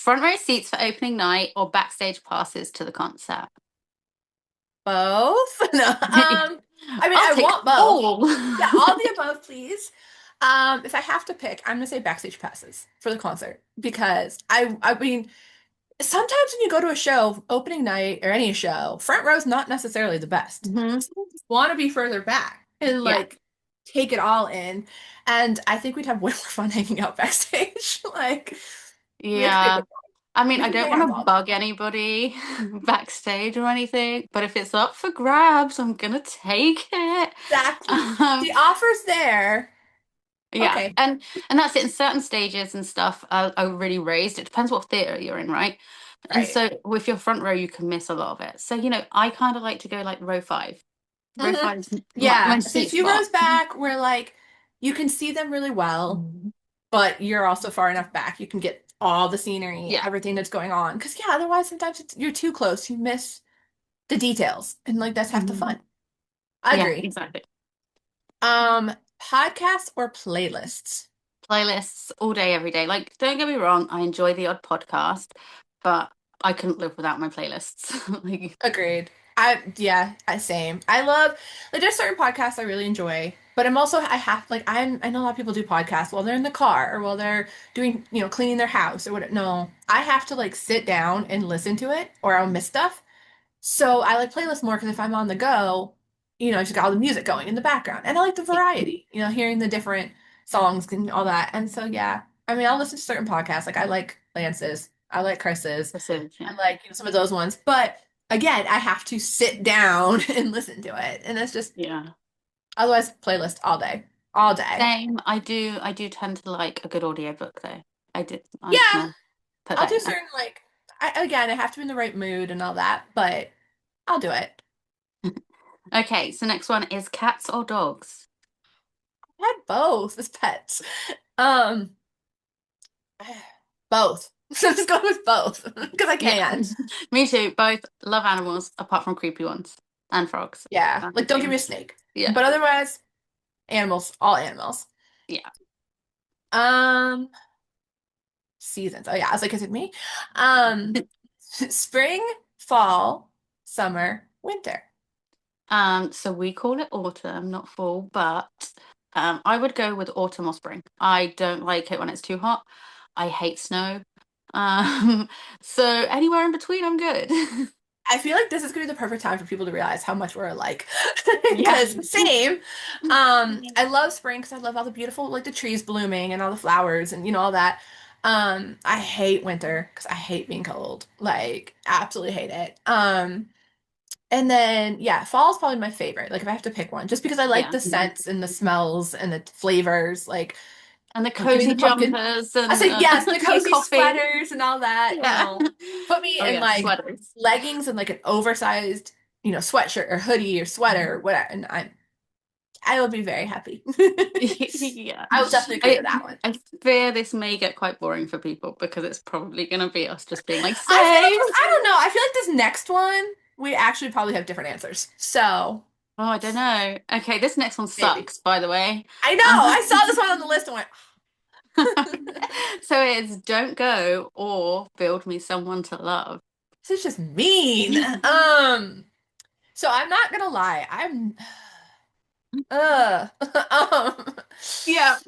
front row seats for opening night or backstage passes to the concert? Both? No. I mean, I'll I take want both. all. Yeah, all the above, please. If I have to pick, I'm gonna say backstage passes for the concert because I mean, sometimes when you go to a show, opening night or any show, front row's not necessarily the best. Mhm. Some just want to be further back and Yeah. like take it all in. And I think we'd have way more fun hanging out backstage. Like, it could be a Yeah. good time. I mean, We I can don't get our want to ball back. bug anybody backstage or anything, but if it's up for grabs, I'm gonna take it. Exactly. Um, The offer's there. yeah, Okay. and that's it. In certain stages and stuff, are really raised. It depends what theater you're in, right? And Right. so with your front row, you can miss a lot of it. So, I kind of like to go like row five. Row hmm five is my Yeah. So a sweet few spot. rows back where like you can see them really well, Mhm. but you're also far enough back. You can get all the scenery, Yeah, everything that's going on. Because yeah, otherwise sometimes you're too close. You miss the details, and like that's half the Mhm. fun. I Yeah, agree. exactly. Podcasts or playlists? Playlists all day, every day. Like, don't get me wrong, I enjoy the odd podcast, but I couldn't live without my playlists. Like, Agreed. Same. I love like there's certain podcasts I really enjoy, but I have like I know a lot of people do podcasts while they're in the car or while they're doing, cleaning their house or what. No, I have to like sit down and listen to it or I'll miss stuff. So I like playlists more because if I'm on the go, I just got all the music going in the background. And I like the yeah, variety, hearing the different songs and all that. And so yeah, I mean I'll listen to certain podcasts. Like I like Lance's, I like Chris's, this is, yeah. I like, some of those ones. But again, I have to sit down and listen to it. And it's just Yeah. otherwise playlist all day. All day. Same. I do tend to like a good audiobook though. I'm just Yeah, gonna put I'll that do in there. certain I have to be in the right mood and all that, but I'll do it. Okay, so next one is cats or dogs? I had both as pets. Um Both. So I'm just going with both because I Yeah, can. me too. Both love animals, apart from creepy ones and frogs. Yeah. That's the Like don't give me thing. a snake. Yeah, But otherwise, animals, all animals. yeah. Um, Seasons. Oh yeah, I was like, is it me? Um, Spring, fall, summer, winter. So we call it autumn, not fall, but I would go with autumn or spring. I don't like it when it's too hot. I hate snow. Um, so anywhere in between, I'm good. I feel like this is gonna be the perfect time for people to realize how much we're alike. Yeah. Because same. I love spring because I love all the beautiful, like the trees blooming and all the flowers and all that. I hate winter because I hate being cold. Like, absolutely hate it. And then yeah, fall is probably my favorite. Like if I have to pick one, just because I like Yeah. the scents and the smells and the flavors. And the Give me cozy the pumpkin. jumpers I and said yes, and the your cozy coffee. sweaters and all that. Yeah. Put me Oh in yeah, like sweaters. leggings and like an oversized, sweatshirt or hoodie or sweater, whatever, and I will be very happy. Yeah. I will definitely agree to I that one. I fear this may get quite boring for people because it's probably gonna be us just being like, I feel like same. I don't know. I feel like this next one we actually probably have different answers. So Oh, I don't know. Okay, this next one maybe. sucks, by the way. I know. I saw this one on the list and went, So it's don't go or build me someone to love. this is just mean. So I'm not gonna lie. Uh, um, Yeah,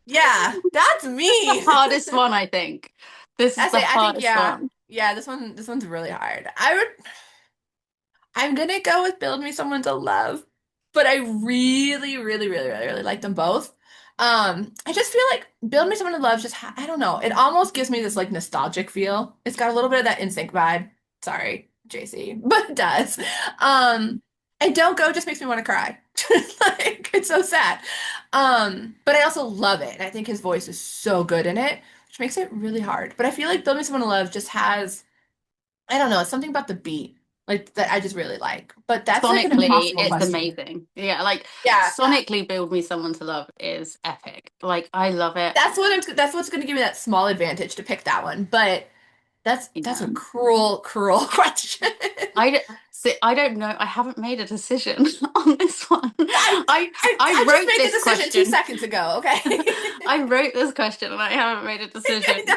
yeah, that's this is the mean. hardest one, I think. This is the I think, hardest yeah, one. yeah, this one's really hard. I'm gonna go with Build Me Someone to Love, but I really, really, really, really, really like them both. I just feel like Build Me Someone to Love I don't know, it almost gives me this like nostalgic feel. It's got a little bit of that NSYNC vibe. Sorry, JC, but it does. Um, and Don't Go just makes me want to cry. Like it's so sad. But I also love it, and I think his voice is so good in it, which makes it really hard. But I feel like Build Me Someone to Love just has, I don't know, it's something about the beat like that I just really like. But that's like an Sonically, impossible it's question. amazing. Yeah, like Yeah, sonically, build me someone to love is epic. Like I love it. that's what's going to give me that small advantage to pick that one. But That's a Yeah. cruel, cruel question. See, I don't know. I haven't made a decision on this one. I, I I I just wrote made the this decision two question. seconds ago, okay? I wrote this question and I haven't made a I decision. know.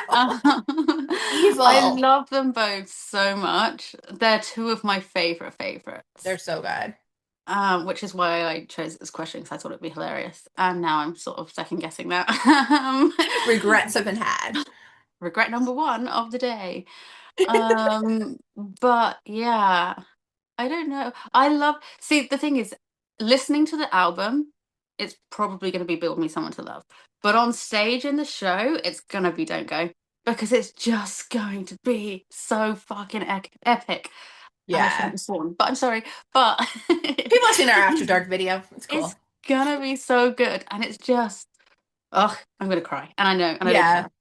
I Evil. love them both so much. They're two of my They're favorites. so good. Which is why I chose this question because I thought it'd be hilarious. And now I'm sort of second guessing that. Regrets have been had. Regret number one of the day. But yeah, I don't know. See, the thing is, listening to the album, it's probably going to be Build Me Someone to Love. But on stage in the show, it's going to be Don't Go because it's just going to be so fucking epic. And I shouldn't Yeah. have sworn, but I'm sorry. But People have seen our After Dark video. It's it's cool. gonna be so good. And it's just, oh, I'm gonna cry. And I know, and I don't Yeah. care.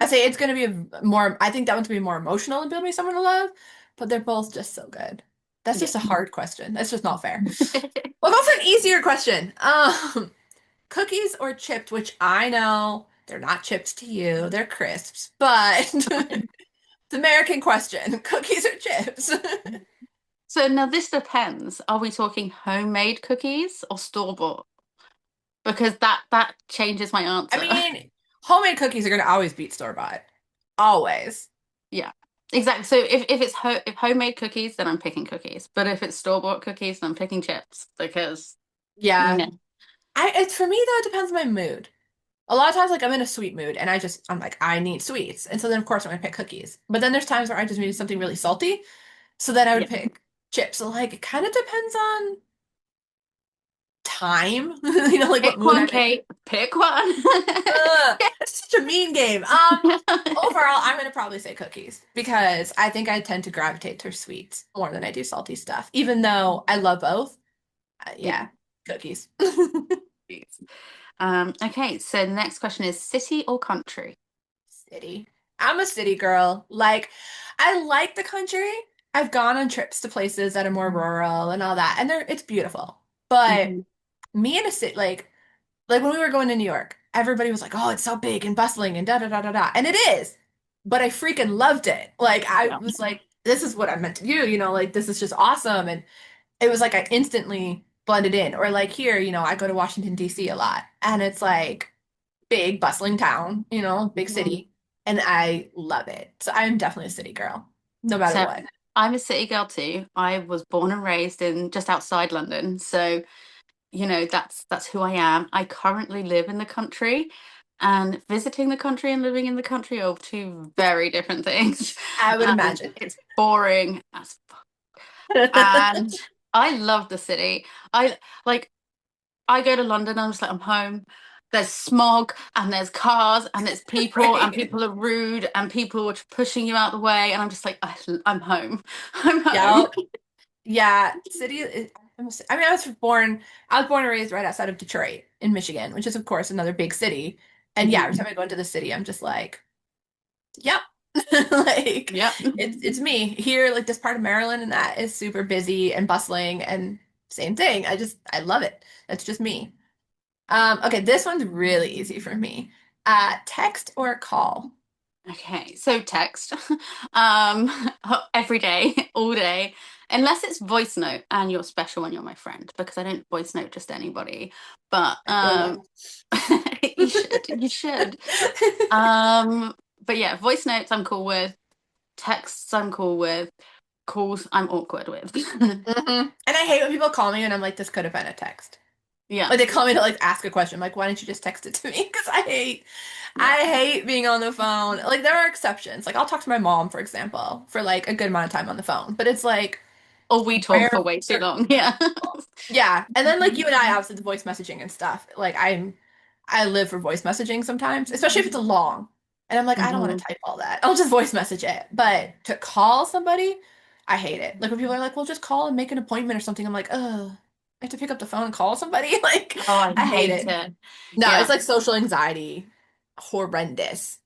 I say it's gonna be more, I think that one's gonna be more emotional than Build Me Someone to Love, but they're both just so good. That's Yeah. just a hard question. That's just not fair. We'll go for an easier question. Cookies or chipped, which I know they're not chips to you, they're crisps, but it's American question. Cookies or chips? So now this depends. Are we talking homemade cookies or store-bought? Because that changes my I answer. mean, homemade cookies are gonna always beat store-bought. Always. Yeah. Exactly. So if homemade cookies, then I'm picking cookies. But if it's store-bought cookies, then I'm picking chips because Yeah. no. It's for me though, it depends on my mood. A lot of times, like I'm in a sweet mood, and I'm like, I need sweets, and so then of course I'm gonna pick cookies. But then there's times where I just need something really salty, so then I would Yeah. pick chips. So like, it kind of depends on time, you know, like what Pick mood one, I'm in. Kate. Pick one. It's such a mean game. Overall, I'm gonna probably say cookies because I think I tend to gravitate towards sweets more than I do salty stuff, even though I love both. Yeah. Yeah, cookies. Okay, so the next question is city or country? City. I'm a city girl. Like, I like the country. I've gone on trips to places that are more rural and all that, and it's beautiful. But Hmm. me in a city, like when we were going to New York, everybody was like, "Oh, it's so big and bustling and da da da da da," and it is. But I freaking loved it. Like I Yeah. was like, "This is what I'm meant to do," you know, like this is just awesome, and it was like I instantly blended in. Or like here, I go to Washington D.C. a lot, and it's like big, bustling town, big Mhm. city, and I love it. So I'm definitely a city girl, no matter So what. I'm a city girl too. I was born and raised in just outside London. So, that's who I am. I currently live in the country, and visiting the country and living in the country are two very different things. I would imagine. It's boring as fuck. And I love the city. I like I go to London, I'm just like, I'm home. There's smog and there's cars and there's people and Right. people are rude and people are pushing you out the way. And I'm just like, I'm home. I'm home. Yep. Yeah, I mean, I was born and raised right outside of Detroit in Michigan, which is of course another big city. And yeah, every Mhm. time I go into the city, I'm just like, yep. Like Yep. it's me here, like this part of Maryland, and that is super busy and bustling and same thing. I love it. That's just me. Okay, this one's really easy for me. Text or call? Okay, so text every day, all day, unless it's voice note and you're special when you're my friend, because I don't voice note just anybody. But I feel that. you should. But yeah, voice notes I'm cool with, texts I'm cool with, calls I'm awkward with. And I hate when people call me and I'm like, this could have been a text. Yeah, Like they call me to like ask a question. I'm like, why didn't you just text it to me? Because yeah. I hate being on the phone. Like there are exceptions. Like I'll talk to my mom, for example, for like a good amount of time on the phone. But it's like, Or we talk for where? way too long. Yeah. Yeah. And then like you and I, obviously the voice messaging and stuff. Like I live for voice messaging sometimes, especially if it's a long. And I'm like, I don't want Mhm. to type all that. I'll just voice message it. But to call somebody, I hate it. Like when people are like, well, just call and make an appointment or something. I'm like, oh, I have to pick up the phone and call somebody. Like, Oh, I I hate hate it. it. No, it's Yeah. like social anxiety. Horrendous.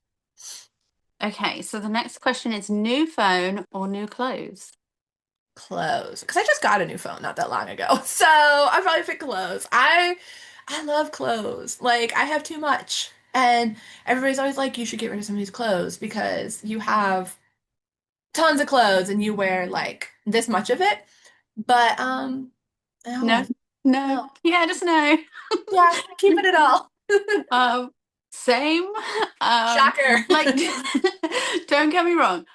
Okay, so the next question is new phone or new clothes? Clothes. Because I just got a new phone not that long ago. So I probably pick clothes. I love clothes. Like I have too much. And everybody's always like, you should get rid of some of these clothes because you have tons of clothes and you wear like this much of it. But No, no, no. no. Yeah, just no. Yeah, keeping it all. Um, Same. Um, Shocker. like, don't get me wrong.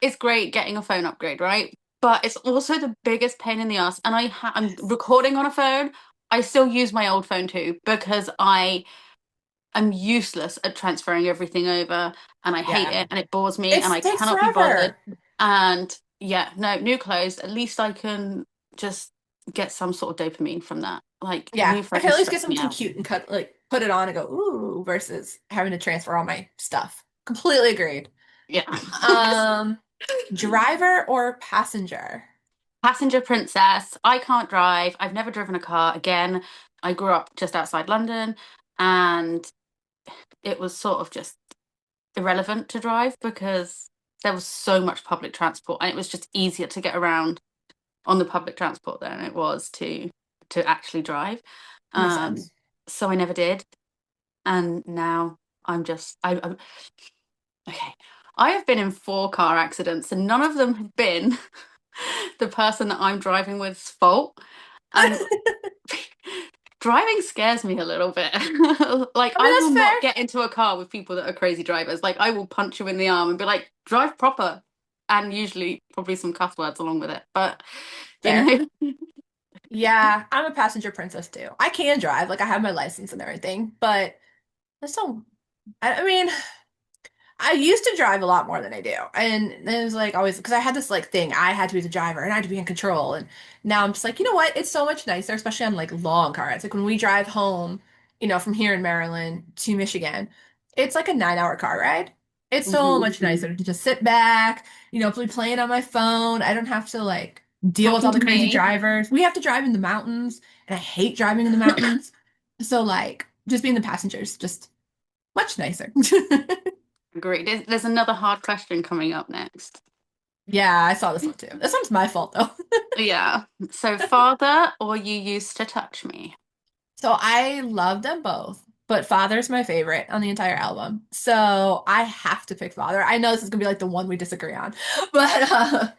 It's great getting a phone upgrade, right? But it's also the biggest pain in the ass. And I'm Yes. recording on a phone. I still use my old phone too because I am useless at transferring everything over, and I hate Yeah. it, and it bores me, and It I takes cannot be bothered. forever. And yeah, no, new clothes. At least I can just get some sort of dopamine from that. Like Yeah. new I can friends at least get stress me something out. cute and cut like put it on and go, ooh, versus having to transfer all my stuff. Completely agreed. Yeah. Um, driver or passenger? Passenger princess. I can't drive. I've never driven a car. Again, I grew up just outside London, and it was sort of just irrelevant to drive because there was so much public transport, and it was just easier to get around on the public transport than it was to actually drive. Makes Um, sense. so I never did, and now I'm okay. I have been in 4 car accidents, and none of them have been the person that I'm driving with's fault. And driving scares me a little bit. Like, I mean, I will that's not fair. get into a car with people that are crazy drivers. Like, I will punch you in the arm and be like, drive proper. And usually, probably some cuss words along with it. But, you Fair. know, Yeah, I'm a passenger princess too. I can drive, like I have my license and everything, but that's so, I mean, I used to drive a lot more than I do. And it was like always because I had this like thing. I had to be the driver and I had to be in control. And now I'm just like, you know what? It's so much nicer, especially on like long car rides. Like when we drive home, from here in Maryland to Michigan, it's like a 9 hour car ride. It's so mhm. much nicer to just sit back, be playing on my phone. I don't have to like deal with all Talking the to crazy me. drivers. We have to drive in the mountains, and I hate driving in the mountains. So like just being the passengers, just much nicer. Agreed. There's another hard question coming up next. Yeah, I saw this one too. This one's my fault though. Yeah. So, father or you used to touch me? So I love them both, but Father's my favorite on the entire album. So I have to pick Father. I know this is gonna be like the one we disagree on, but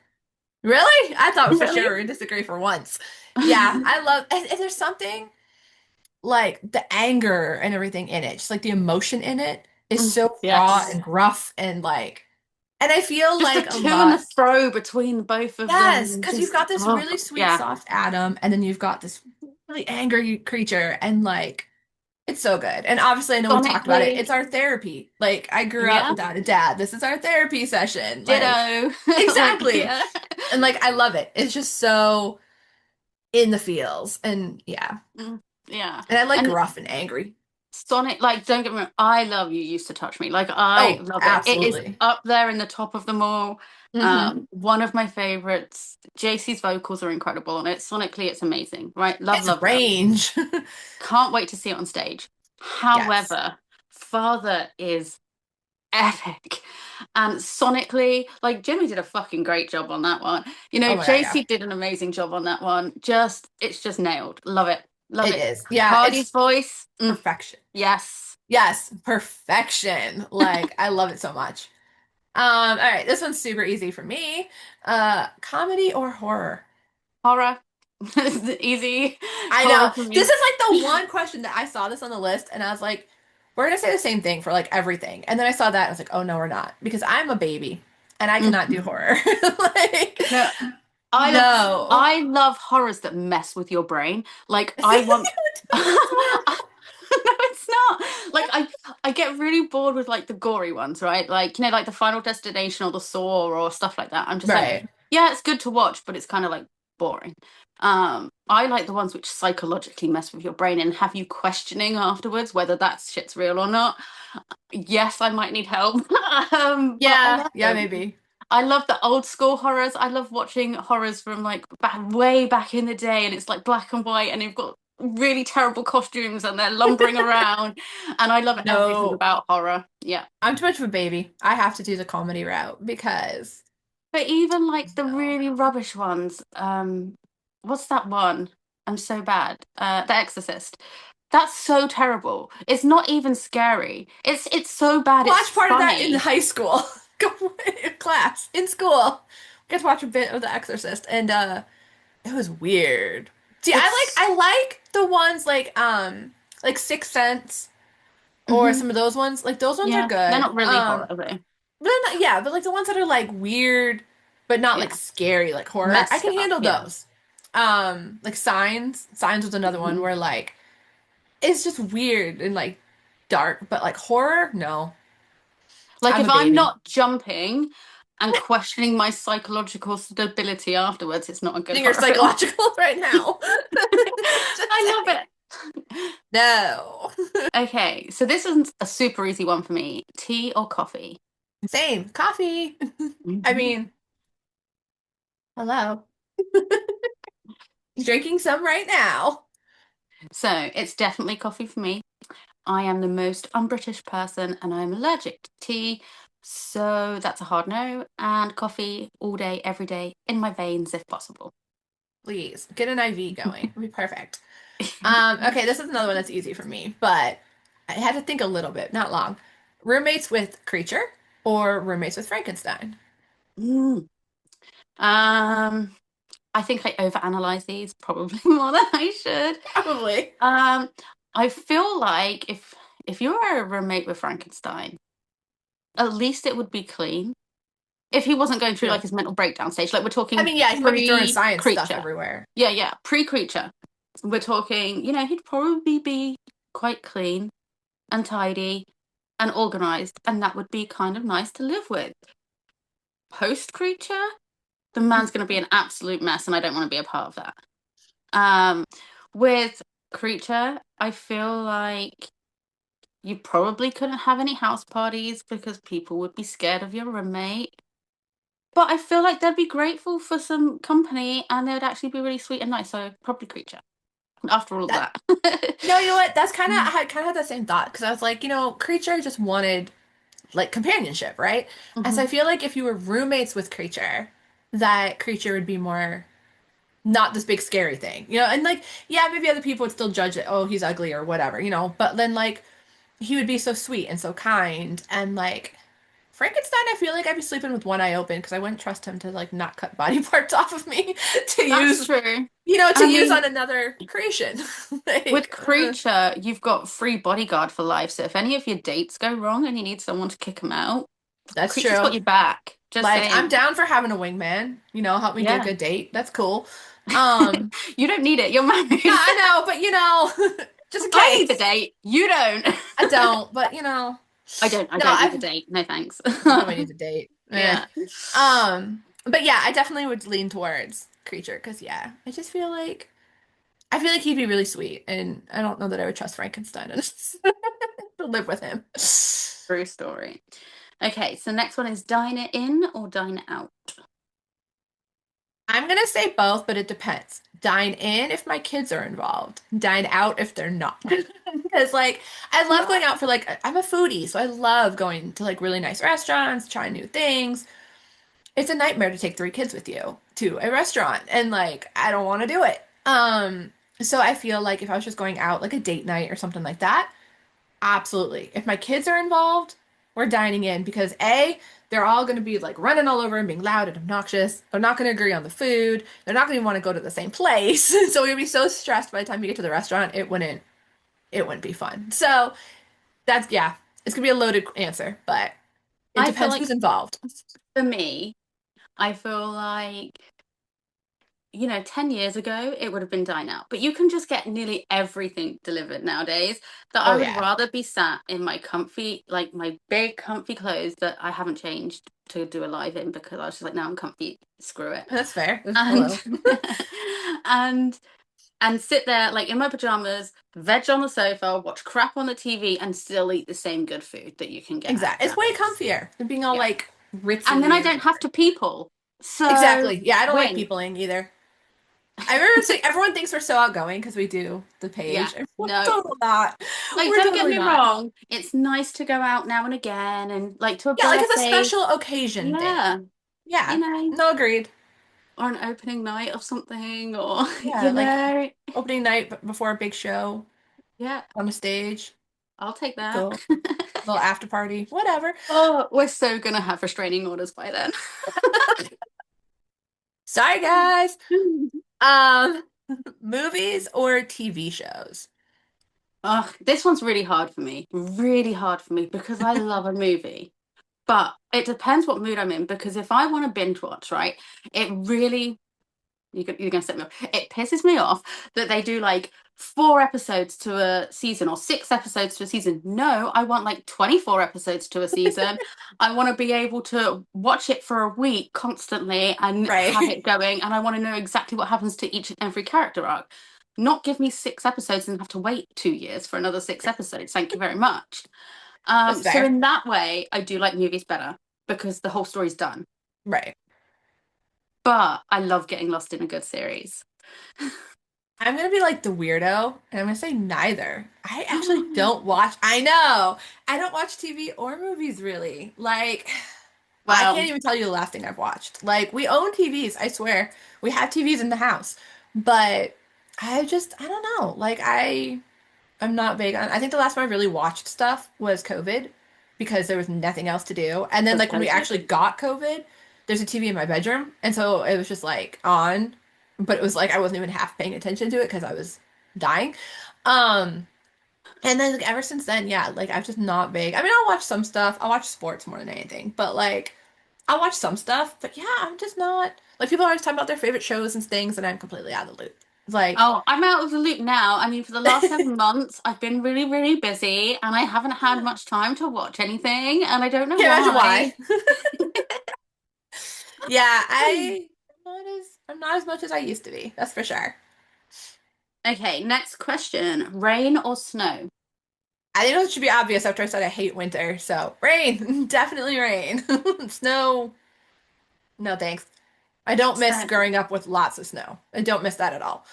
really? I thought for Really? sure we'd disagree for once. Yeah, I love, and there's something like the anger and everything in it, just like the emotion in it is so raw Yes. and gruff and like, and I feel Just the like a to and the lot. fro between both of them. Yes, And because you've just, got this oh, really sweet, yeah. soft Adam, and then you've got this really angry creature, and like it's so good. And obviously, I know we talked about it. Sonically, It's our therapy. Like I grew up yeah. without a dad. This is our therapy session. Like Ditto. Like, exactly. yeah. And like I love it. It's just so in the feels, and yeah. Mm, yeah. And I like And gruff and angry. Sonic, like, don't get me wrong, I love You Used to Touch Me. Like, I Oh, love it. It is absolutely. up there in the top of them all. Hmm. One of my favorites. JC's vocals are incredible on it. Sonically, it's amazing, right? Love, It's love, love. range. Can't wait to see it on stage. Yes. However, Father is epic. And sonically, like Jimmy did a fucking great job on that one. Oh my God, yeah. JC did an amazing job on that one. It's just nailed. Love it. Love It it. is. Yeah, Cardi's it's voice. perfection. Yes. Yes, perfection. Like I love it so much. All right, this one's super easy for me. Comedy or horror? Horror. Easy. I know. Horror for This me. is like the one question that I saw this on the list and I was like, we're gonna say the same thing for like everything. And then I saw that and I was like, oh no, we're not. Because I'm a baby and I cannot do Mm. horror. Like, No, I love no. I love horrors that mess with your brain. Like See, I want it No, sounds horrible. it's not. Like I get really bored with like the gory ones, right? Like, like the Final Destination or the Saw or stuff like that. I'm just like, Right. yeah, it's good to watch, but it's kind of like boring. I like the ones which psychologically mess with your brain and have you questioning afterwards whether that shit's real or not. Yes, I might need help. But I Yeah, love yeah, them. maybe. I love the old school horrors. I love watching horrors from like way back in the day, and it's like black and white, and you've got really terrible costumes, and they're lumbering around, and I love everything No, about horror. Yeah, I'm too much of a baby. I have to do the comedy route because but even like the no. really rubbish ones, what's that one? I'm so bad. The Exorcist. That's so terrible. It's not even scary. It's so bad. It's Watch part of that in funny. high school. class in school. We got to watch a bit of The Exorcist, and it was weird. See, It's I like the ones like Sixth Sense or hmm some of those ones. Like those ones are yeah, they're good. not really horror though. But then, yeah, but like the ones that are like weird, but not like Yeah, scary, like horror, I messed can up. handle Yeah. those. Like Signs. Signs was another one Mhm. where like it's just weird and like dark, but like horror, no. Like I'm if a I'm baby. not jumping and questioning my psychological stability afterwards, it's not a I good think you're horror film. psychological right now. Just I love saying. it. No. Okay, so this isn't a super easy one for me. Tea or coffee? Same. Coffee. I Mhm. mean, hello. Drinking some right now. So it's definitely coffee for me. I am the most un-British person and I'm allergic to tea. So that's a hard no. And coffee all day, every day, in my veins if possible. Please get an IV going. It'd be perfect. Okay, this is another one that's easy for me, but I had to think a little bit, not long. Roommates with Creature or roommates with Frankenstein? Mm. Um, I think I overanalyze these probably more than I should. Probably. Um, I feel like if you were a roommate with Frankenstein, at least it would be clean. If he wasn't going through like True. his mental breakdown stage, like we're I talking mean, yeah, he might be throwing science stuff pre-creature. everywhere. Yeah, yeah, pre-creature. We're talking, he'd probably be quite clean and tidy and organized, and that would be kind of nice to live with. Post-creature, the man's going to be an absolute mess, and I don't want to be a part of that. Um, with creature, I feel like you probably couldn't have any house parties because people would be scared of your roommate. But I feel like they'd be grateful for some company and they would actually be really sweet and nice. So probably creature after all of That that. no, you know what? That's kind of I had kind of had that same thought because I was like, Creature just wanted like companionship, right? And so Mhm. I feel like if you were roommates with Creature, that Creature would be more not this big scary thing, and like, yeah, maybe other people would still judge it, oh, he's ugly or whatever, but then like he would be so sweet and so kind and like Frankenstein, I feel like I'd be sleeping with one eye open because I wouldn't trust him to like not cut body parts off of me to That's use, true. to I use mean, on another creation. with Like, creature, you've got free bodyguard for life. So if any of your dates go wrong and you need someone to kick them out, that's creature's got true. your back. Just Like, I'm saying. down for having a wingman, help me get a Yeah. good date. That's cool. Um, You don't need it. You're yeah, married. I know, but just in I need the case. date. You don't. I don't, but I no, don't need the date. No thanks. nobody needs a date. Eh. Yeah. But yeah, I definitely would lean towards creature because yeah, I feel like he'd be really sweet, and I don't know that I would trust Frankenstein enough to live with him. True story. Okay, so next one is dine it in or dine it out. I'm gonna say both, but it depends. Dine in if my kids are involved. Dine out if they're not. Because like I love going out for like I'm a foodie, so I love going to like really nice restaurants, trying new things. It's a nightmare to take three kids with you to a restaurant, and like I don't want to do it. So I feel like if I was just going out like a date night or something like that, absolutely. If my kids are involved, we're dining in because A, they're all going to be like running all over and being loud and obnoxious. They're not going to agree on the food. They're not going to want to go to the same place. So we'd be so stressed by the time you get to the restaurant, it wouldn't be fun. So that's yeah, it's gonna be a loaded answer, but it I feel depends like who's involved. for me, I feel like 10 years ago, it would have been dine out. But you can just get nearly everything delivered nowadays. That Oh I would yeah, rather be sat in my comfy, like my big comfy clothes that I haven't changed to do a live in because I was just like, now I'm comfy, screw it. that's fair. And Hello. and and sit there like in my pajamas, veg on the sofa, watch crap on the TV, and still eat the same good food that you can get at Exactly. It's way Japanese. comfier than being all Yeah. like And then I ritzy or don't have whatever. to people. So Exactly. Yeah, I don't like win. peopling either. I remember saying everyone thinks we're so outgoing because we do the Yeah. page. And we're No. totally not. Like, We're don't get totally me not. wrong. It's nice to go out now and again and like to a Yeah, like it's a birthday. special occasion thing. Yeah. You Yeah. know, No, agreed. or an opening night of something or, Yeah, like yeah. opening night before a big show on a stage. I'll take that. Cool. Little after party, whatever. Oh, we're so gonna have restraining orders by then. Sorry, guys. Um, movies or TV shows? Oh, this one's really hard for me because I love a movie. But it depends what mood I'm in because if I want to binge watch, right, it really you're gonna set me off. It pisses me off that they do like 4 episodes to a season or 6 episodes to a season. No, I want like 24 episodes to a season. I want to be able to watch it for a week constantly and have Right. it going, and I want to know exactly what happens to each and every character arc. Not give me 6 episodes and have to wait 2 years for another 6 episodes. Thank you very much. That's So fair. in that way, I do like movies better because the whole story's done. Right. But I love getting lost in a good series. I'm gonna be like the weirdo, and I'm gonna say neither. I actually don't watch. I know. I don't watch TV or movies really. Like, I can't Well, even tell you the last thing I've watched. Like, we own TVs, I swear. We have TVs in the house. But I don't know. I'm not big on. I think the last time I really watched stuff was COVID because there was nothing else to do. And then that's like when we COVID. actually got COVID, there's a TV in my bedroom, and so it was just like on, but it was like I wasn't even half paying attention to it because I was dying. Um, and then like ever since then, yeah, like I'm just not big. I mean, I'll watch some stuff. I'll watch sports more than anything, but like I'll watch some stuff. But yeah, I'm just not like people are always talking about their favorite shows and things, and I'm completely out of the loop. It's like, Oh, I'm out of the loop now. I mean, for the last 7 months, I've been really, really busy and I haven't had much time to watch anything, and I don't know can't imagine why. why. Yeah, I'm not as much as I used to be. That's for sure. Okay, next question. Rain or snow? I think it should be obvious after I said I hate winter. So rain, definitely rain. Snow, no thanks. I don't miss So, growing up with lots of snow. I don't miss that at all.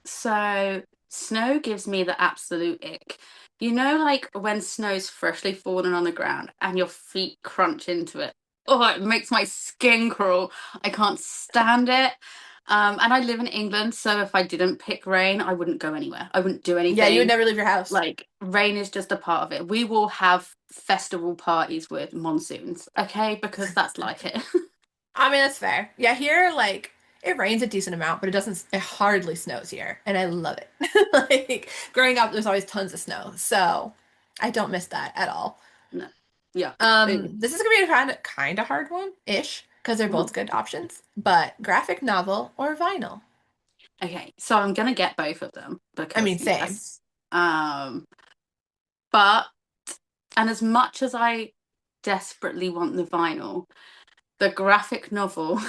so snow gives me the absolute ick. You know, like when snow's freshly fallen on the ground and your feet crunch into it. Oh, it makes my skin crawl. I can't stand it. And I live in England, so if I didn't pick rain, I wouldn't go anywhere. I wouldn't do Yeah, you would anything. never leave your house. Like, rain is just a part of it. We will have festival parties with monsoons, okay? Because that's like it. I mean, that's fair. Yeah, here, like, it rains a decent amount, but it hardly snows here, and I love it. Like, growing up, there's always tons of snow, so I don't miss that at all. No. Yuck. Ugh. This is gonna be a kind of hard one-ish, because they're Mhm. both good options, but graphic novel or vinyl? Okay, so I'm gonna get both of them I because mean, same. yes. But and as much as I desperately want the vinyl, the graphic novel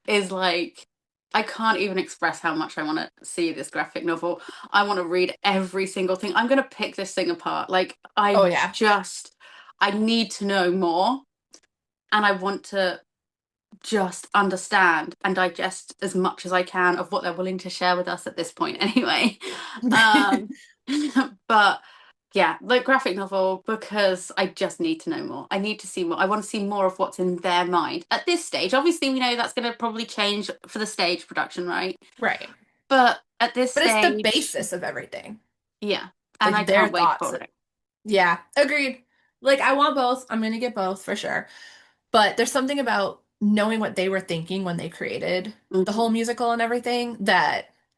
is like I can't even express how much I want to see this graphic novel. I want to read every single thing. I'm going to pick this thing apart. Like Oh yeah. I need to know more and I want to just understand and digest as much as I can of what they're willing to share with us at this point anyway. Um but yeah, like graphic novel because I just need to know more. I need to see more. I want to see more of what's in their mind at this stage. Obviously, we know that's going to probably change for the stage production, right? Right. But at this But it's the stage, basis of everything. yeah, and I Like their can't wait thoughts. for it. Yeah, agreed. Like I want both. I'm gonna get both for sure. But there's something about knowing what they were thinking when they created the whole Mhm. musical and everything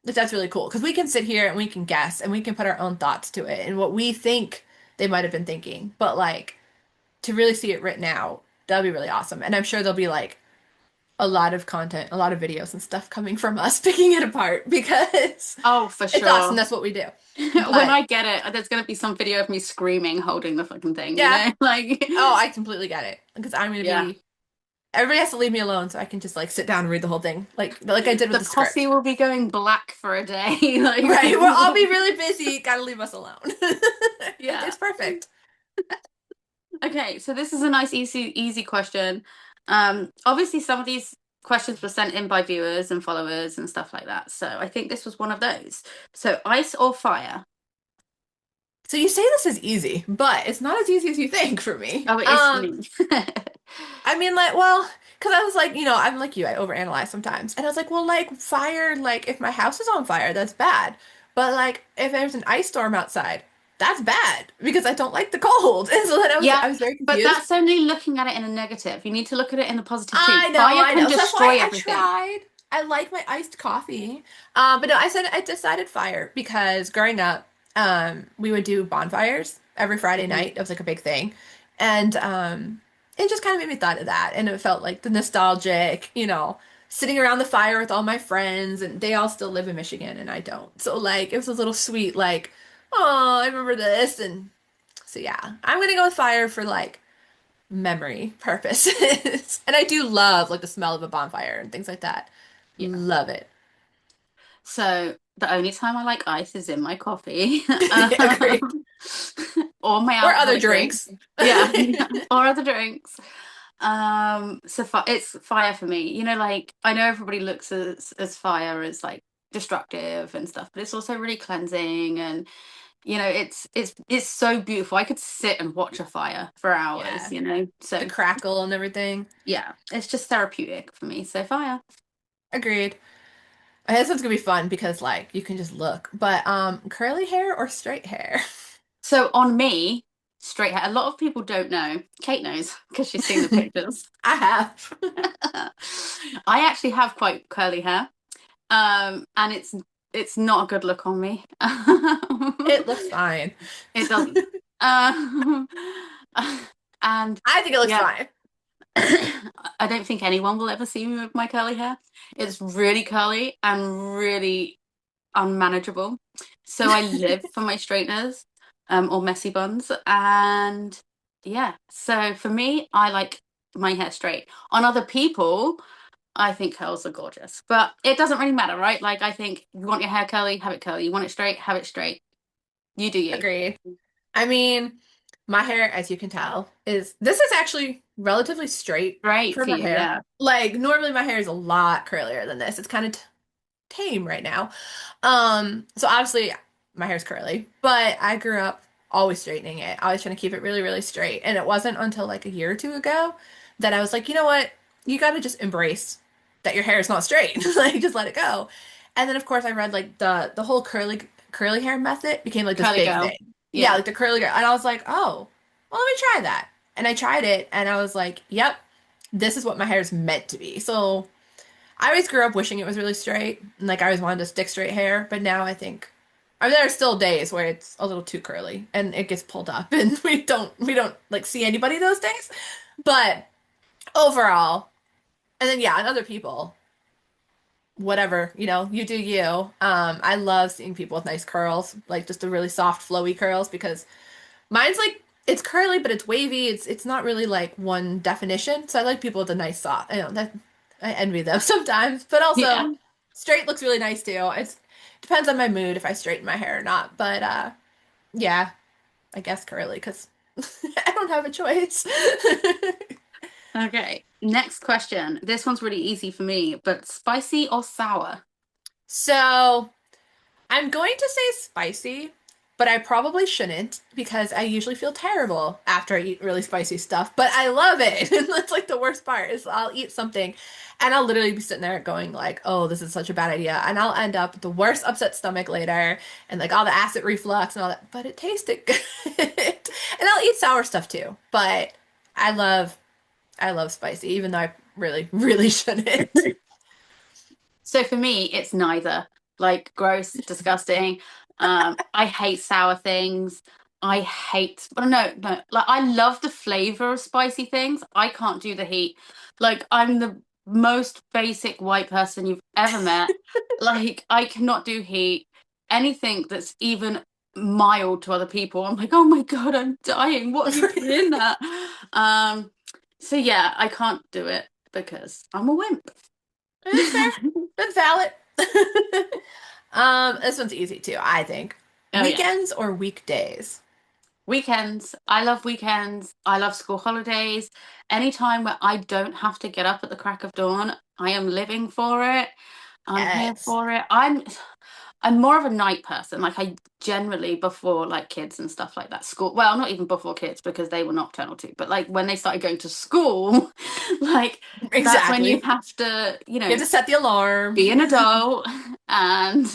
that's really cool. Because we can sit here and we can guess and we can put our own thoughts to it and what we think they might have been thinking. But like to really see it written out, that'll be really awesome. And I'm sure there'll be like a lot of content, a lot of videos and stuff coming from us picking it apart because Oh, for it's us and sure. that's what we do. When But I get it, there's going to be some video of me screaming holding the fucking thing, you yeah. know? Like, Oh, I completely get it. Because I'm gonna yeah. be everybody has to leave me alone so I can just like sit down and read the whole thing. Like I did with The the posse script. will be going black for a day. Like, Right. We'll all be really busy. Gotta leave us alone. yeah. It's perfect. Okay, so this is a nice, easy question. Obviously, some of these questions were sent in by viewers and followers and stuff like that. So I think this was one of those. So, ice or fire? So you say this is easy, but it's not as easy as you think for me. Oh, it is for me. I mean, like, well, because I was like, I'm like you, I overanalyze sometimes. And I was like, well, like, fire, like, if my house is on fire, that's bad. But, like, if there's an ice storm outside, that's bad because I don't like the cold. And so then Yeah, I was very but confused. that's only looking at it in a negative. You need to look at it in the positive too. I know, Fire I can know. So that's why destroy I everything. tried. I like my iced coffee. But no, I decided fire because growing up, we would do bonfires every Friday Mhm. night. It was like a big thing. And it just kind of made me thought of that. And it felt like the nostalgic, sitting around the fire with all my friends, and they all still live in Michigan and I don't. So like it was a little sweet, like, oh, I remember this. And so yeah, I'm gonna go with fire for like memory purposes. And I do love like the smell of a bonfire and things like that. Yeah. Love it. So the only time I like ice is in my coffee, Agreed. or my Or other alcoholic drink. drinks. Yeah, or other drinks. So it's fire for me. Like I know everybody looks as fire as like destructive and stuff, but it's also really cleansing, and it's so beautiful. I could sit and watch a fire for hours. Yeah. The So crackle and everything. yeah, it's just therapeutic for me. So fire. Agreed. This one's gonna be fun because like you can just look. But curly hair or straight hair? So on me, straight hair. A lot of people don't know. Kate knows because she's seen the pictures. I have. I actually have quite curly hair. And it's not a good look on me. It looks fine. It doesn't. Um, and I think it looks yeah, fine. I don't think anyone will ever see me with my curly hair. It's really curly and really unmanageable. So I live for my straighteners, or messy buns. And yeah, so for me, I like my hair straight. On other people, I think curls are gorgeous, but it doesn't really matter, right? Like, I think you want your hair curly, have it curly. You want it straight, have it straight. You do you. Agreed. I mean, my hair, as you can tell, this is actually relatively straight Great for for my you, hair. yeah. Like normally my hair is a lot curlier than this. It's kind of tame right now. So obviously my hair's curly, but I grew up always straightening it, always trying to keep it really, really straight. And it wasn't until like a year or two ago that I was like, you know what? You got to just embrace that your hair is not straight. Like just let it go. And then of course I read like the whole curly hair method became like this Curly big girl. thing. Yeah, Yeah. like the curly girl. And I was like, oh, well, let me try that. And I tried it and I was like, yep, this is what my hair is meant to be. So I always grew up wishing it was really straight, and like I always wanted to stick straight hair, but now I mean, there are still days where it's a little too curly and it gets pulled up, and we don't like see anybody those days. But overall, and then yeah, and other people, whatever, you do you. I love seeing people with nice curls, like just the really soft, flowy curls, because mine's like it's curly, but it's wavy. It's not really like one definition. So I like people with a nice soft. I know that I envy them sometimes, but also Yeah. straight looks really nice too. It depends on my mood if I straighten my hair or not. But yeah, I guess curly because I don't have a choice. Okay. Next question. This one's really easy for me, but spicy or sour? So I'm going to say spicy, but I probably shouldn't because I usually feel terrible after I eat really spicy stuff. But I love it. And that's like the worst part is I'll eat something and I'll literally be sitting there going like, "Oh, this is such a bad idea." And I'll end up with the worst upset stomach later and like all the acid reflux and all that. But it tasted good. And I'll eat sour stuff too. But I love I love spicy even though I really really shouldn't. So for me, it's neither. Like gross, disgusting. I hate sour things. I hate, but no, no. Like I love the flavor of spicy things. I can't do the heat. Like I'm the most basic white person you've ever met. Like I cannot do heat. Anything that's even mild to other people, I'm like, oh my God, I'm dying. What have you put in that? Um, so yeah, I can't do it because I'm a wimp. That's fair. That's valid. This one's easy too, I think. Oh yeah. Weekends or weekdays? Weekends. I love weekends. I love school holidays. Anytime where I don't have to get up at the crack of dawn, I am living for it. I'm here Yes. for it. I'm more of a night person. Like I generally before like kids and stuff like that, school. Well, not even before kids because they were nocturnal too. But like when they started going to school, like that's when you Exactly. have to, You have to set the alarm. be an adult and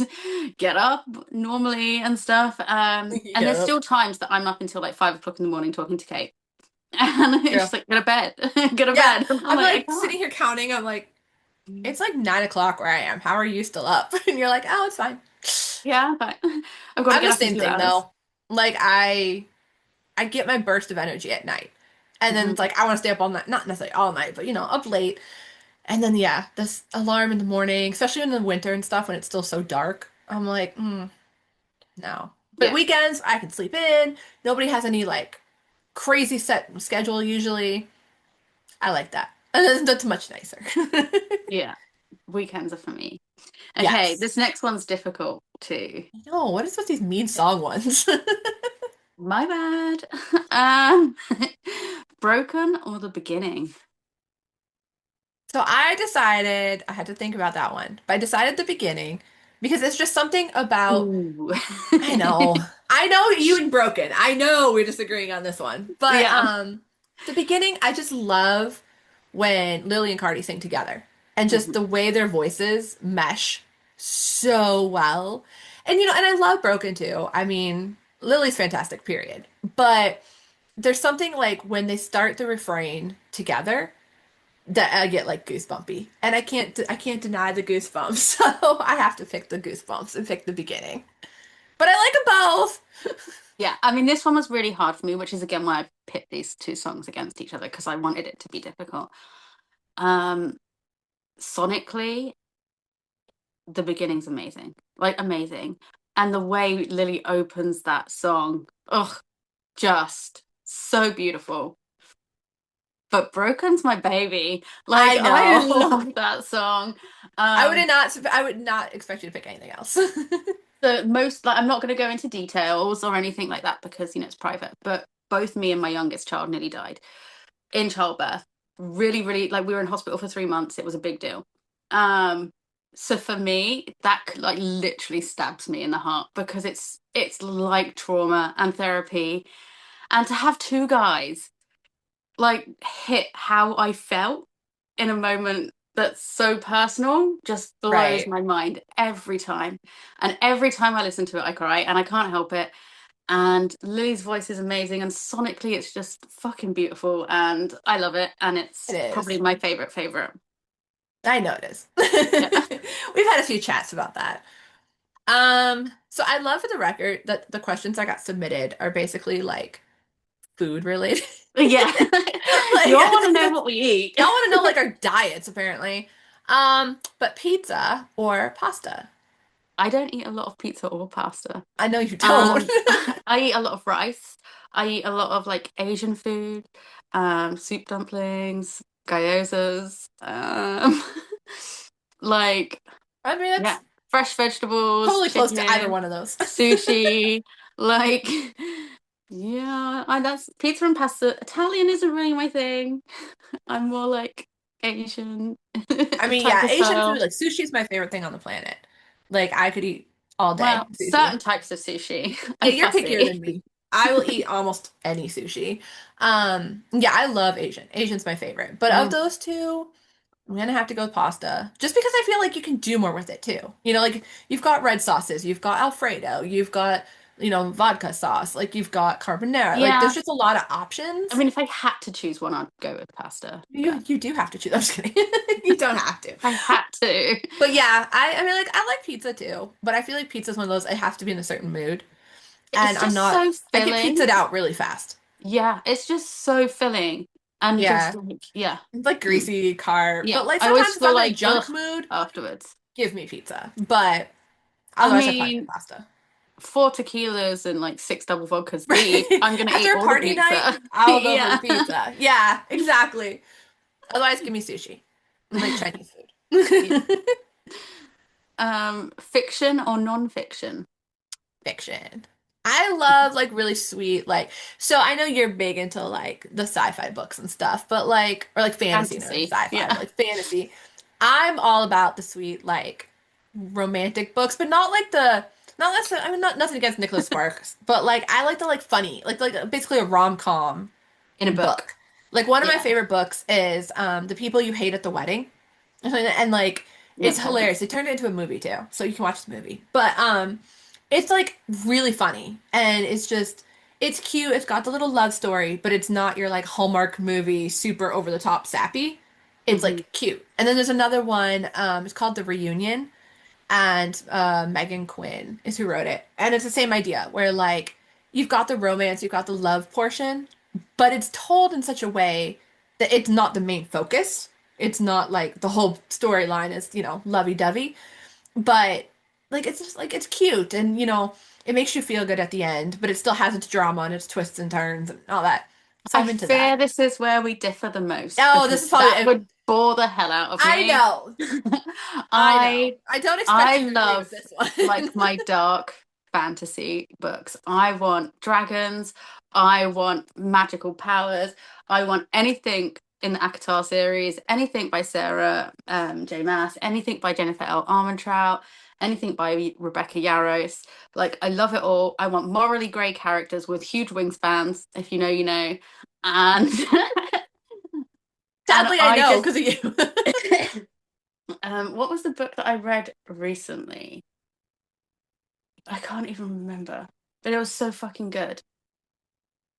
get up normally and stuff. And there's Yep. still times that I'm up until like 5 o'clock in the morning talking to Kate, and True. she's like, "Go to bed, go to Yeah. bed." And I'm I'm like, "I like sitting can't." here counting. I'm like, it's like 9 o'clock where I am. How are you still up? And you're like, oh, it's fine. Yeah, but I've got to I'm get the up in same two thing hours. though. Like I get my burst of energy at night. And then it's Hmm. like I want to stay up all night. Not necessarily all night, but up late. And then yeah, this alarm in the morning, especially in the winter and stuff when it's still so dark. I'm like, no. But Yeah, weekends I can sleep in. Nobody has any like crazy set schedule usually. I like that. And that's much nicer. yeah. Weekends are for me. Okay, Yes. this next one's difficult too. No, what is with these mean song ones? My bad. Um, Broken or the beginning? So I decided I had to think about that one, but I decided the beginning because it's just something about Ooh. I know. I know you and Broken. I know we're disagreeing on this one. But Yeah. the beginning, I just love when Lily and Cardi sing together. And just Mhm. the way their voices mesh so well. And and I love Broken too. I mean, Lily's fantastic, period. But there's something like when they start the refrain together that I get like goosebumpy. And I can't deny the goosebumps. So I have to pick the goosebumps and pick the beginning. But I like them both. Yeah, I mean, this one was really hard for me, which is again why I pit these two songs against each other because I wanted it to be difficult. Um, Sonically, the beginning's amazing, like amazing, and the way Lily opens that song, ugh, just so beautiful. But Broken's my baby. Like I I know. love that song. I Um, would not expect you to pick anything else. the most like I'm not going to go into details or anything like that because it's private. But both me and my youngest child nearly died in childbirth. Really, really like we were in hospital for 3 months. It was a big deal. Um, so for me, that like literally stabs me in the heart because it's like trauma and therapy, and to have two guys like hit how I felt in a moment that's so personal just blows Right. my mind every time. And every time I listen to it, I cry and I can't help it. And Lily's voice is amazing, and sonically, it's just fucking beautiful, and I love it. And It it's probably is. my favorite. I know it is. Yeah, We've had a few chats about that. So I love for the record that the questions I got submitted are basically like food related. yeah. Like You all want to know what we eat. y'all want to know like our diets apparently. But pizza or pasta? I don't eat a lot of pizza or pasta. I know you don't. I eat a lot of rice. I eat a lot of like Asian food, soup dumplings, gyozas, like I mean, yeah, that's fresh vegetables, totally close to either chicken, one of those. sushi, like yeah, and that's pizza and pasta. Italian isn't really my thing. I'm more like Asian I mean, type yeah, of Asian food, style. like sushi is my favorite thing on the planet. Like I could eat all day Well, certain sushi. types of sushi. Yeah, I'm you're pickier fussy. than me. I will eat almost any sushi. Yeah, I love Asian. Asian's my favorite. But of Mm. those two, I'm gonna have to go with pasta. Just because I feel like you can do more with it too. Like you've got red sauces, you've got Alfredo, you've got, vodka sauce, like you've got carbonara. Like there's Yeah. just a lot of I options. mean, if I had to choose one, I'd go with pasta, but You do have to choose. I'm just kidding. You don't have to. I had to. But yeah, I mean like I like pizza too, but I feel like pizza's one of those I have to be in a certain mood. And It's I'm just not so I get filling. pizzaed out really fast. Yeah, it's just so filling and just Yeah. like, yeah. It's like Mm. greasy carb. Yeah. But like I always sometimes if feel I'm in a like, ugh, junk mood, afterwards. give me pizza. But I otherwise I'd probably pick mean, pasta. 4 tequilas and like six double vodkas deep. Right. I'm gonna After eat a all the party night, pizza. I'll go for the Yeah. pizza. Yeah, exactly. Otherwise give me sushi. I like Chinese Yeah. food. Fiction or non-fiction? Fiction. I love like really sweet so I know you're big into like the sci-fi books and stuff, but like or like fantasy, not really Fantasy. sci-fi, but Yeah. like fantasy. I'm all about the sweet like romantic books, but not like not necessarily. I mean, not nothing against Nicholas Sparks, but like I like the like funny, like basically a rom-com In a book. book. Like one of my Yeah. favorite books is The People You Hate at the Wedding. And like it's Never heard of it. hilarious. They turned it into a movie too, so you can watch the movie. But it's like really funny and it's cute. It's got the little love story, but it's not your like Hallmark movie super over the top sappy. It's Hmm. like cute. And then there's another one, it's called The Reunion, and Megan Quinn is who wrote it. And it's the same idea where like you've got the romance, you've got the love portion, but it's told in such a way that it's not the main focus. It's not like the whole storyline is, lovey-dovey, but like it's just like it's cute and it makes you feel good at the end, but it still has its drama and its twists and turns and all that. So I I'm into that. fear this is where we differ the most Oh, this because is probably that would bore the hell out of I me. know. I know. I I don't expect I you to agree with love this one. like my dark fantasy books. I want dragons. I want magical powers. I want anything in the ACOTAR series, anything by Sarah J. Maas, anything by Jennifer L. Armentrout, anything by Rebecca Yarros. Like I love it all. I want morally grey characters with huge wingspans. If you know, you know. And and Sadly, I I know just because of you. what was the book that I read recently? I can't even remember, but it was so fucking good.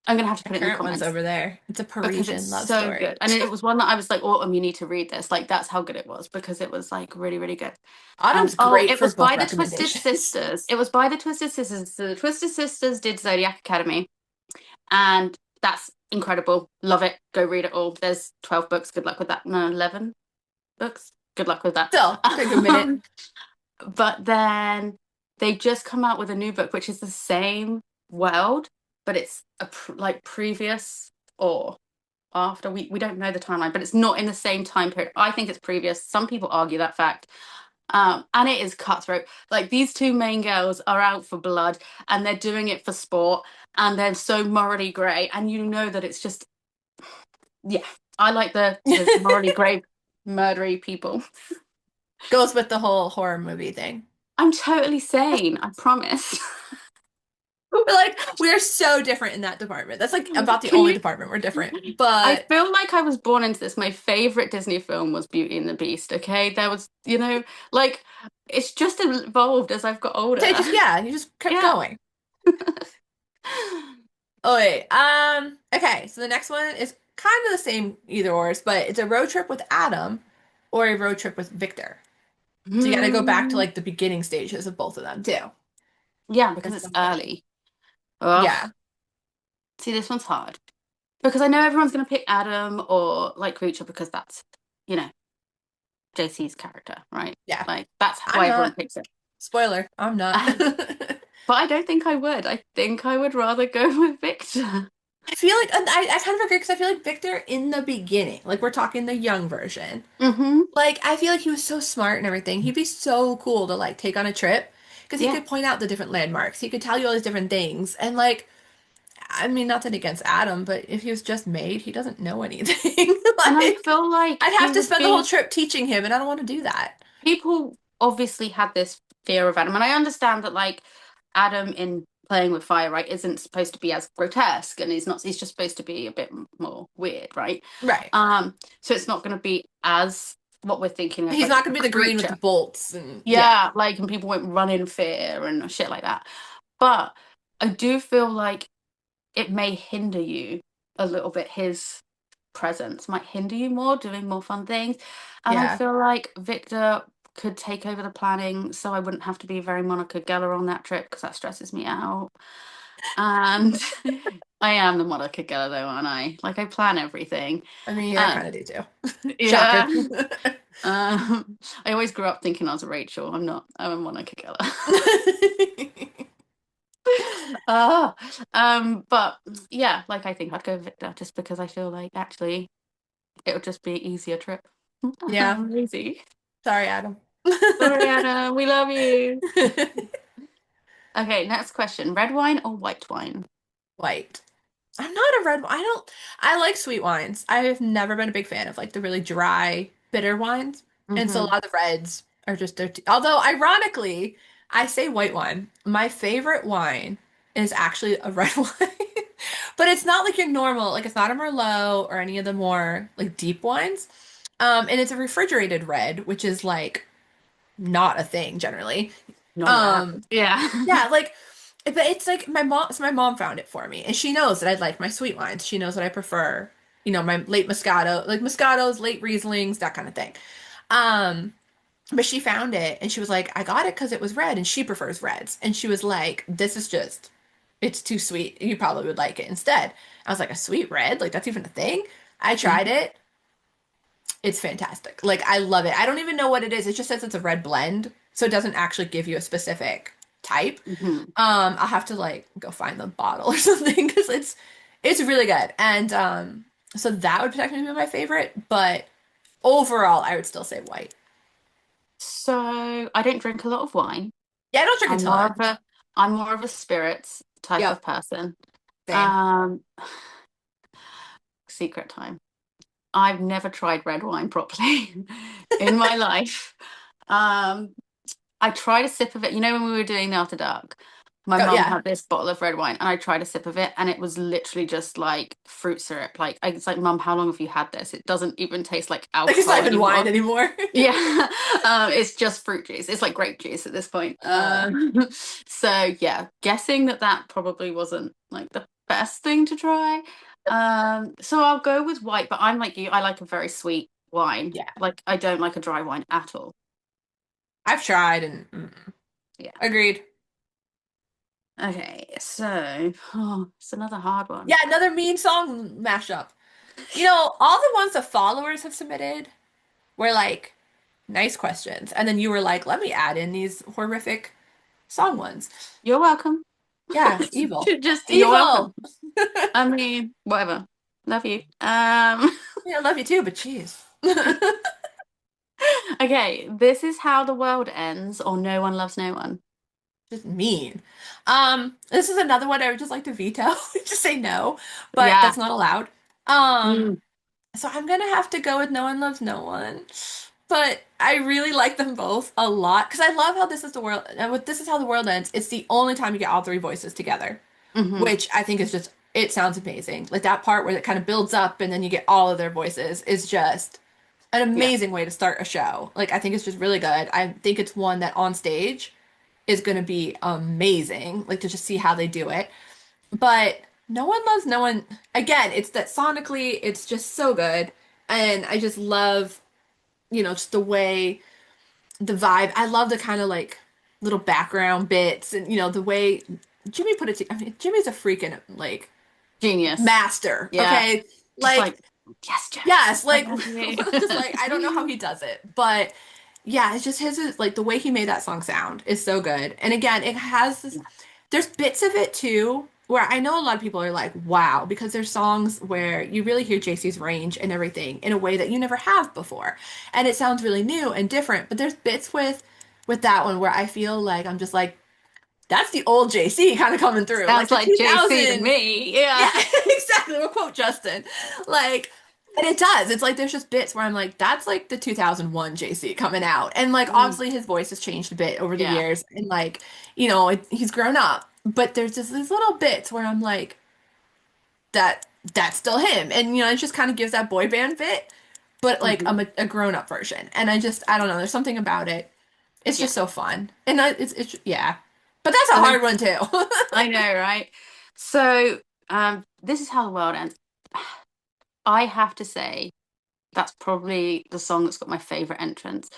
I'm gonna have to The put it in the current one's comments over there. It's a because it's Parisian love so story. good. And it was one that I was like, "Autumn, you need to read this." Like that's how good it was because it was like really, really good. Autumn's Oh, great it for was book by the Twisted recommendations. Sisters. It was by the Twisted Sisters. So the Twisted Sisters did Zodiac Academy, and that's incredible. Love it. Go read it all. There's 12 books. Good luck with that. No, 11 books. Good luck with that. Still, take a minute. Um, but then they just come out with a new book, which is the same world, but it's like previous or after. We don't know the timeline, but it's not in the same time period. I think it's previous. Some people argue that fact. And it is cutthroat. Like these two main girls are out for blood and they're doing it for sport and they're so morally grey. And you know that it's just, yeah, I like the morally grey, murdery people. Goes with the whole horror movie thing. I'm totally sane, I promise. We're so different in that department. That's like about the Can only you? department we're different. I But feel like I was born into this. My favorite Disney film was Beauty and the Beast. Okay, there was, like it's just evolved as I've got they older. just, yeah, you just kept Yeah. going. Oh wait. Okay, so the next one is kind of the same either ors, but it's a road trip with Adam or a road trip with Victor. So you got to go back to Hmm. like the beginning stages of both of them too. Yeah, because That's it's something. early. Ugh. Yeah. See, this one's hard because I know everyone's gonna pick Adam or like Reacher because that's, you know, JC's character, right? Yeah. Like that's I'm why everyone not. picks it. Spoiler, I'm not. But I don't think I would. I think I would rather go with Victor. I feel like and I kind of agree because I feel like Victor in the beginning, like we're talking the young version. Hmm. Like I feel like he was so smart and everything. He'd be so cool to like take on a trip because he Yeah. could point out the different landmarks. He could tell you all these different things. And like I mean nothing against Adam, but if he was just made, he doesn't know anything. And I Like feel like I'd he have to would spend the whole be, trip teaching him and I don't want to do that. people obviously had this fear of Adam. And I understand that like Adam in Playing with Fire, right, isn't supposed to be as grotesque and he's just supposed to be a bit more weird, right? Right. So it's not gonna be as what we're thinking of He's like not gonna be the green with the creature. bolts and yeah. Yeah, like and people won't run in fear and shit like that. But I do feel like it may hinder you a little bit. His presence might hinder you more, doing more fun things. And I Yeah. feel like Victor could take over the planning, so I wouldn't have to be very Monica Geller on that trip because that stresses me out. And I am the Monica Geller though, aren't I? Like I plan everything. I mean, I Um, kind of do too. Shocker. yeah. I always grew up thinking I was a Rachel. I'm not. I'm a Monica Geller. uh, but yeah, like I think I'd go Victor just because I feel like actually it would just be an easier trip. Yeah. Easy. Sorry, Adam. Sorry, Anna, we love you. Okay, next question. Red wine or white wine? White. I'm not a red. I don't. I like sweet wines. I have never been a big fan of like the really dry, bitter wines, and so a Hmm. lot of the reds. are just dirty. Although, ironically, I say white wine. My favorite wine is actually a red wine. But it's not like your normal, like it's not a Merlot or any of the more like deep wines. And it's a refrigerated red, which is like not a thing generally. Not that. Um, Yeah. yeah, like, but it's like my mom, so my mom found it for me, and she knows that I like my sweet wines. She knows that I prefer, my late Moscato, like Moscatos, late Rieslings, that kind of thing. Um, but she found it and she was like, I got it because it was red and she prefers reds. And she was like, this is just, it's too sweet. You probably would like it instead. I was like, a sweet red? Like, that's even a thing? I tried it. It's fantastic. Like, I love it. I don't even know what it is. It just says it's a red blend. So it doesn't actually give you a specific type. Hmm. I'll have to like go find the bottle or something because it's really good. And so that would technically be my favorite, but overall I would still say white. So I don't drink a lot of wine. Yeah, I don't drink a I'm more ton. of a I'm more of a spirits type of Yep, person. same. Um, secret time. I've never tried red wine properly in my life. Um, I tried a sip of it. You know, when we were doing the After Dark, my Oh mum yeah. had this bottle of red wine, and I tried a sip of it, and it was literally just like fruit syrup. Like, it's like, Mum, how long have you had this? It doesn't even taste like Like it's not alcohol even wine anymore. anymore. Yeah, it's just fruit juice. It's like grape juice at this point. Uh, So yeah, guessing that that probably wasn't like the best thing to try. So I'll go with white, but I'm like you. I like a very sweet wine. yeah. Like I don't like a dry wine at all. I've tried and Yeah. agreed. Okay, so it's another hard one. Yeah, another mean song mashup. All the ones the followers have submitted were like nice questions. And then you were like, let me add in these horrific song ones. You're welcome. Yeah, evil. Just you're Evil. welcome. I mean, whatever. Love you. Yeah, I love you too, but jeez. Okay, this is how the world ends, or no one loves no one. Just mean. This is another one I would just like to veto. Just say no, but Yeah. that's not allowed. Um, Mm, so I'm gonna have to go with No One Loves No One. But I really like them both a lot because I love how this is the world and with This Is How the World Ends, it's the only time you get all three voices together, hmm. which I think is just it sounds amazing. Like that part where it kind of builds up and then you get all of their voices is just an Yeah. amazing way to start a show. Like I think it's just really good. I think it's one that on stage is going to be amazing. Like to just see how they do it. But No One Loves No One. Again, it's that sonically, it's just so good. And I just love, just the way, the vibe. I love the kind of like little background bits and, the way Jimmy put it to, I mean, Jimmy's a freaking like Genius. master. Yeah. Okay. Just Like, like, yes, Jess. yes, I like, love you. just like, I don't know how he does it, but yeah, it's just like the way he made that song sound is so good. And again, it has this, Yeah. there's bits of it too where I know a lot of people are like, wow, because there's songs where you really hear JC's range and everything in a way that you never have before. And it sounds really new and different, but there's bits with that one where I feel like I'm just like, that's the old JC kind of coming through. Like Sounds the like JC to 2000s. me. Yeah. Yeah, exactly. We'll quote Justin. Like, and it does. It's like there's just bits where I'm like, that's like the 2001 JC coming out. And like Mm, obviously his voice has changed a bit over the yeah. years and like, he's grown up. But there's just these little bits where I'm like, that's still him. And it just kind of gives that boy band bit, but like Hmm. a grown-up version. And I don't know, there's something about it. It's Yeah. just so fun. And it's yeah. But that's a I hard mean, one too. I know, right? So, this is how the world ends. I have to say, that's probably the song that's got my favorite entrance.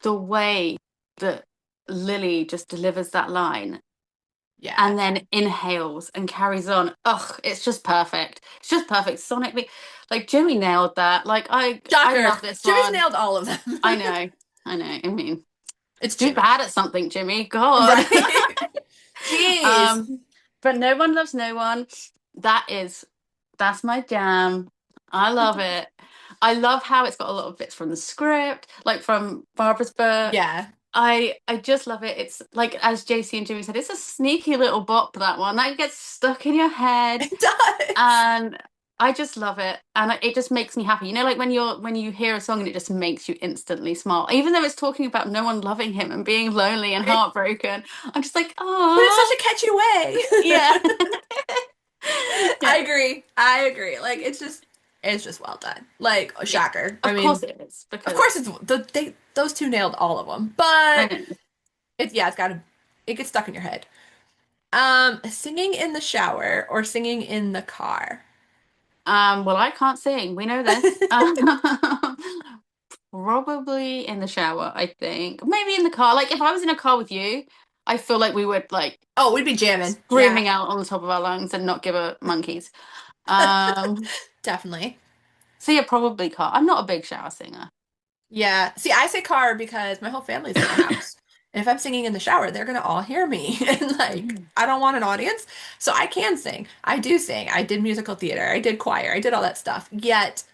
The way that Lily just delivers that line Yeah. and then inhales and carries on. Ugh, it's just perfect. It's just perfect sonically. Like Jimmy nailed that. Like I Shocker. love this Jimmy's one. nailed all of them. I know. I know. I mean, It's do Jimmy. bad at something, Jimmy. God. Right? Jeez. um, but no one loves no one. That is that's my jam. I love it. I love how it's got a lot of bits from the script, like from Barbara's book. Yeah. I just love it. It's like as JC and Jimmy said, it's a sneaky little bop that one that gets stuck in your head, It does. and I just love it, and it just makes me happy. You know, like when you hear a song and it just makes you instantly smile, even though it's talking about no one loving him and being lonely and Right? heartbroken. I'm just like, But it's oh, such a catchy way. yeah, I yeah. agree. I agree. Like it's just well done. Like a Yeah, shocker. I of course mean, it is of course because it's those two nailed all of them. I But know. it's gotta it gets stuck in your head. Singing in the shower or singing in the car. Well, I can't sing. We know this. Probably in the shower, I think. Maybe in the car. Like if I was in a car with you, I feel like we would like Oh, we'd be jamming. Yeah. screaming out on the top of our lungs and not give a monkeys. Um, Definitely. so yeah, probably car. I'm not a big shower singer. Yeah. See, I say car because my whole family's in the house. And if I'm singing in the shower, they're gonna all hear me. And like, Mm. I don't want an audience. So I can sing. I do sing. I did musical theater. I did choir. I did all that stuff. Yet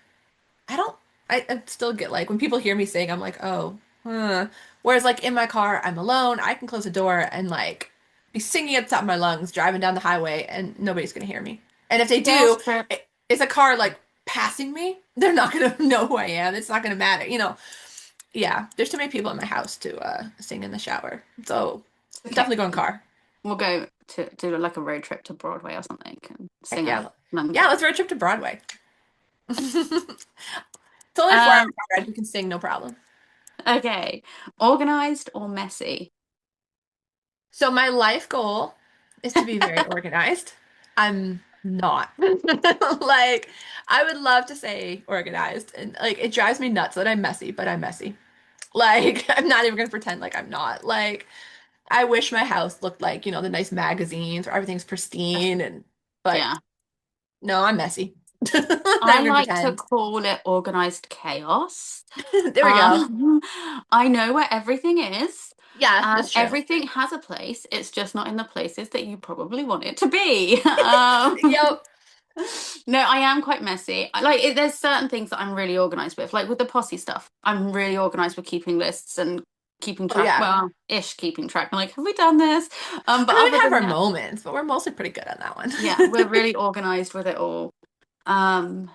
I don't I still get like when people hear me sing, I'm like, oh, huh. Whereas like in my car, I'm alone. I can close the door and like be singing at the top of my lungs, driving down the highway, and nobody's gonna hear me. And if they Girls do, trip. it's a car like passing me. They're not gonna know who I am. It's not gonna matter. Yeah, there's too many people in my house to sing in the shower. So Okay, definitely going car. we'll go to do like a road trip to Broadway or something and Heck sing a yeah. Yeah, number. let's road trip to Broadway. It's only a 4 hour Um, car ride. We can sing, no problem. okay, organized or messy? So my life goal is to be very organized. I'm not. Like, I would love to say organized, and like it drives me nuts that I'm messy, but I'm messy. Like, I'm not even gonna pretend like I'm not. Like, I wish my house looked like, the nice magazines where everything's pristine and but Yeah. no, I'm messy. I'm not I even gonna like to pretend. call it organized chaos. There we go. I know where everything is, Yeah, and that's true. everything has a place. It's just not in the places that you probably want it to be. Yep. No, I am quite messy. There's certain things that I'm really organized with, like with the posse stuff. I'm really organized with keeping lists and keeping Oh track. yeah. Well, ish keeping track. I'm like, have we done this? I But mean, we other have than our that, moments, but we're mostly pretty good on that one. yeah, we're really organized with it all. Um,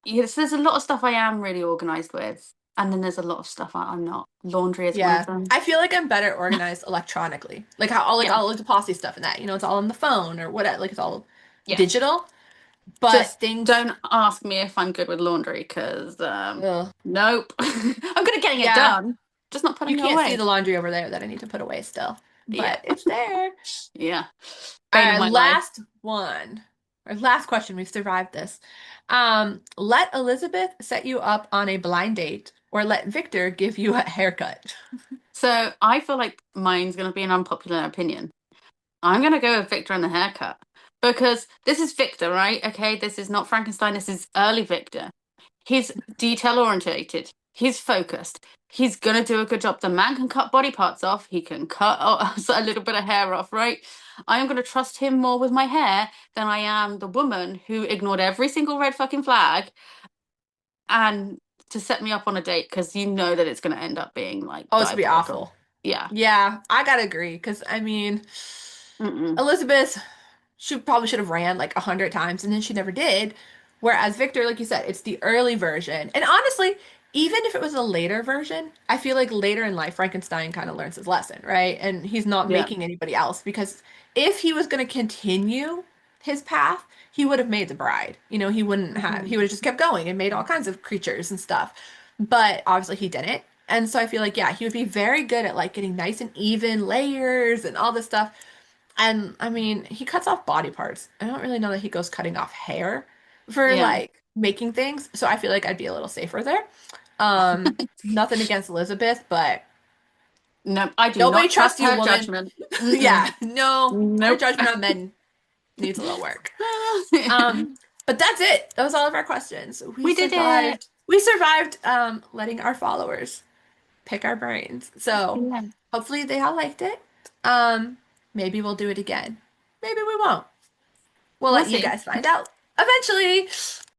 yes, there's a lot of stuff I am really organized with, and then there's a lot of stuff I'm not. Laundry is one of Yeah. them. I feel like I'm better organized electronically. Like how all like Yeah, all like the Posse stuff and that, it's all on the phone or whatever, like it's all yeah. digital. But Just things, don't ask me if I'm good with laundry, because ugh. nope. I'm good at getting it Yeah, done, just not you putting it can't see away. the laundry over there that I need to put away still. Yeah, But it's there. yeah. All Bane of right, my life. last one. Or last question. We've survived this. Let Elizabeth set you up on a blind date or let Victor give you a haircut. So I feel like mine's going to be an unpopular opinion. I'm going to go with Victor and the haircut because this is Victor, right? Okay, this is not Frankenstein. This is early Victor. He's detail orientated. He's focused. He's gonna do a good job. The man can cut body parts off. He can cut a little bit of hair off, right? I am gonna trust him more with my hair than I am the woman who ignored every single red fucking flag and to set me up on a date because you know that it's gonna end up being like Oh, this would be diabolical. awful. Yeah. Yeah, I gotta agree. Because, I mean, Mm-mm. Elizabeth, she probably should have ran like 100 times and then she never did. Whereas Victor, like you said, it's the early version. And honestly, even if it was a later version, I feel like later in life, Frankenstein kind of learns his lesson, right? And he's not Yeah. making anybody else because if he was going to continue his path, he would have made the bride. He wouldn't have, Mhm. he would have just kept going and made all kinds of creatures and stuff. But obviously he didn't. And so I feel like, yeah, he would be very good at like getting nice and even layers and all this stuff. And I mean, he cuts off body parts. I don't really know that he goes cutting off hair for Yeah. like making things. So I feel like I'd be a little safer there. Nothing against Elizabeth, but No, I do nobody not trusts trust you, her woman. judgment. Yeah, Mm-mm. no, our Nope. judgment on men needs a little work. Um, but that's it. That was all of our questions. We We did it. survived. We survived letting our followers pick our brains. So Yeah. hopefully they all liked it. Um, maybe we'll do it again. Maybe we won't. We'll We'll let you see. guys find out eventually.